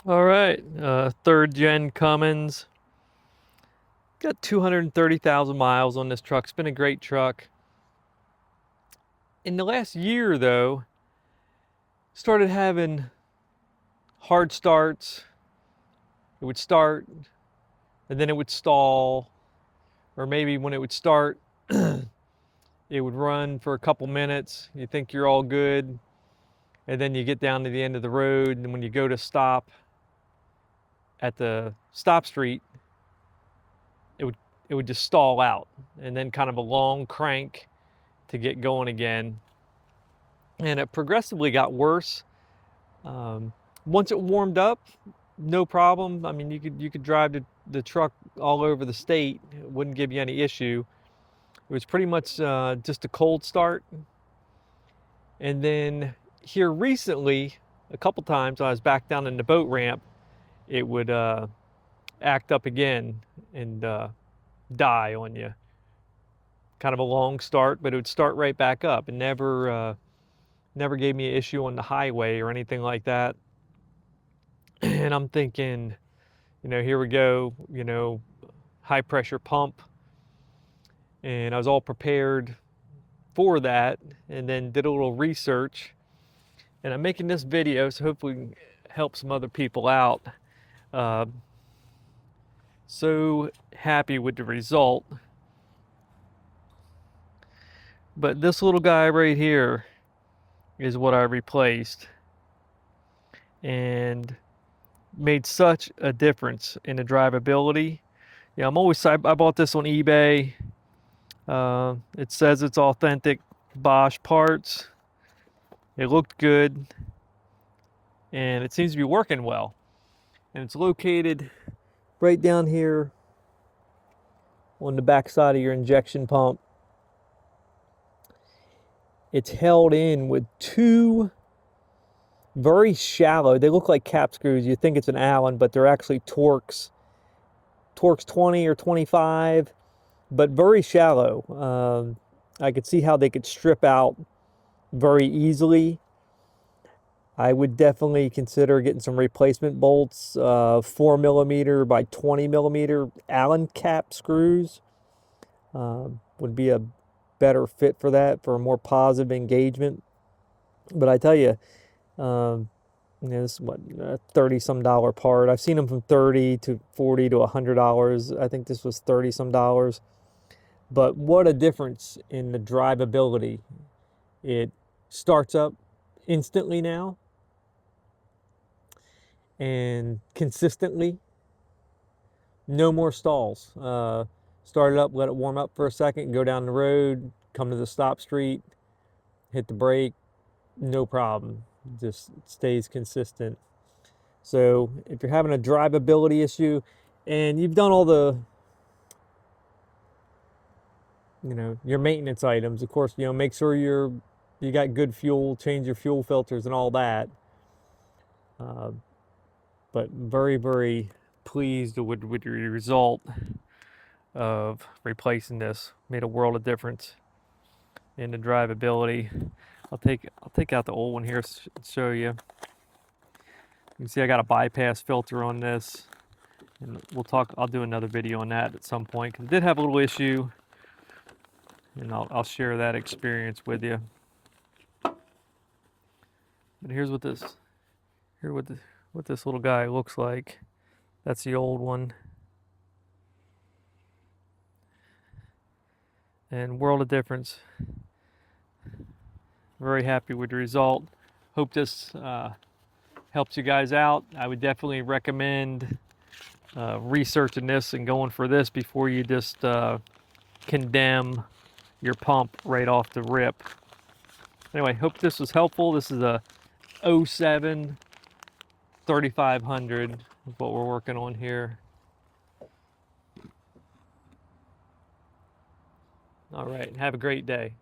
All right, third gen Cummins. Got 230,000 miles on this truck. It's been a great truck. In the last year though, started having hard starts. It would start and then it would stall, or maybe when it would start, it would run for a couple minutes. You think you're all good, and then you get down to the end of the road, and when you go to stop at the stop street, it would it would just stall out, and then kind of a long crank to get going again. And it progressively got worse. Once it warmed up, no problem. I mean, you could drive the truck all over the state. It wouldn't give you any issue. It was pretty much just a cold start. And then here recently, a couple times I was back down in the boat ramp, it would act up again and die on you. Kind of a long start, but it would start right back up. It never gave me an issue on the highway or anything like that. And I'm thinking, here we go, high pressure pump. And I was all prepared for that, and then did a little research. And I'm making this video so hopefully help some other people out. So happy with the result. But this little guy right here is what I replaced, and made such a difference in the drivability. Yeah, I bought this on eBay. It says it's authentic Bosch parts. It looked good, and it seems to be working well. And it's located right down here on the back side of your injection pump. It's held in with two very shallow, they look like cap screws. You think it's an Allen, but they're actually Torx 20 or 25, but very shallow. I could see how they could strip out very easily. I would definitely consider getting some replacement bolts, 4mm by 20mm Allen cap screws. Would be a better fit for that, for a more positive engagement. But I tell you, this is what, $30 some part. I've seen them from $30 to $40 to $100. I think this was $30 some. But what a difference in the drivability. It starts up instantly now and consistently. No more stalls. Start it up, let it warm up for a second, go down the road, come to the stop street, hit the brake, no problem. Just stays consistent. So if you're having a drivability issue and you've done all the your maintenance items, of course, make sure you got good fuel, change your fuel filters and all that. But very, very pleased with the result of replacing this. Made a world of difference in the drivability. I'll take out the old one here to show you. You can see I got a bypass filter on this, and I'll do another video on that at some point, because it did have a little issue, and I'll share that experience with you. But here's what this little guy looks like. That's the old one. And world of difference. Very happy with the result. Hope this helps you guys out. I would definitely recommend researching this and going for this before you just condemn your pump right off the rip. Anyway, hope this was helpful. This is a 07 3500 is what we're working on here. All right, have a great day.